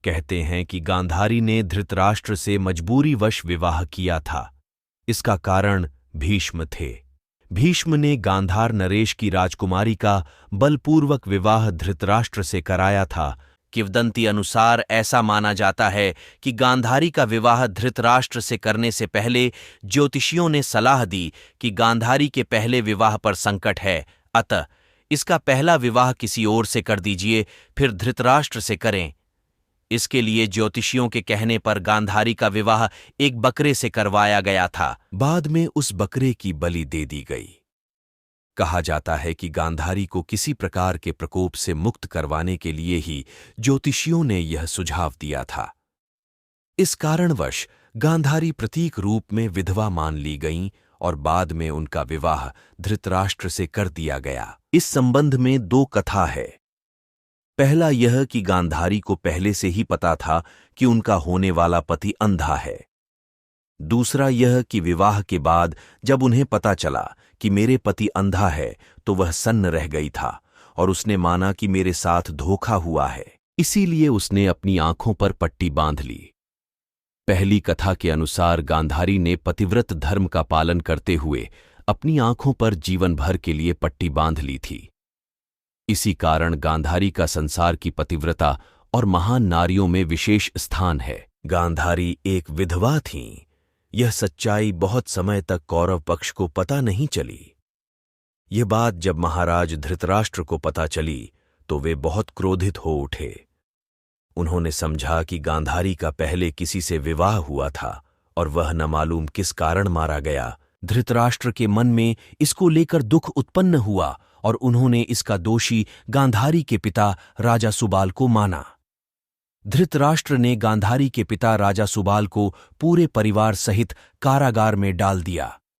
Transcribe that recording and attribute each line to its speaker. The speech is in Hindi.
Speaker 1: कहते हैं कि गांधारी ने धृतराष्ट्र से मजबूरीवश विवाह किया था। इसका कारण भीष्म थे। भीष्म ने गांधार नरेश की राजकुमारी का बलपूर्वक विवाह धृतराष्ट्र से कराया था। किंवदंती अनुसार ऐसा माना जाता है कि गांधारी का विवाह धृतराष्ट्र से करने से पहले ज्योतिषियों ने सलाह दी कि गांधारी के पहले विवाह पर संकट है, अतः इसका पहला विवाह किसी और से कर दीजिए, फिर धृतराष्ट्र से करें। इसके लिए ज्योतिषियों के कहने पर गांधारी का विवाह एक बकरे से करवाया गया था। बाद में उस बकरे की बलि दे दी गई। कहा जाता है कि गांधारी को किसी प्रकार के प्रकोप से मुक्त करवाने के लिए ही ज्योतिषियों ने यह सुझाव दिया था। इस कारणवश गांधारी प्रतीक रूप में विधवा मान ली गईं और बाद में उनका विवाह धृतराष्ट्र से कर दिया गया। इस संबंध में दो कथा है। पहला यह कि गांधारी को पहले से ही पता था कि उनका होने वाला पति अंधा है। दूसरा यह कि विवाह के बाद जब उन्हें पता चला कि मेरे पति अंधा है तो वह सन्न रह गई था और उसने माना कि मेरे साथ धोखा हुआ है, इसीलिए उसने अपनी आंखों पर पट्टी बांध ली। पहली कथा के अनुसार गांधारी ने पतिव्रत धर्म का पालन करते हुए अपनी आंखों पर जीवन भर के लिए पट्टी बांध ली थी। इसी कारण गांधारी का संसार की पतिव्रता और महान नारियों में विशेष स्थान है। गांधारी एक विधवा थीं। यह सच्चाई बहुत समय तक कौरव पक्ष को पता नहीं चली। यह बात जब महाराज धृतराष्ट्र को पता चली तो वे बहुत क्रोधित हो उठे। उन्होंने समझा कि गांधारी का पहले किसी से विवाह हुआ था और वह न मालूम किस कारण मारा गया। धृतराष्ट्र के मन में इसको लेकर दुख उत्पन्न हुआ और उन्होंने इसका दोषी गांधारी के पिता राजा सुबाल को माना। धृतराष्ट्र ने गांधारी के पिता राजा सुबाल को पूरे परिवार सहित कारागार में डाल दिया।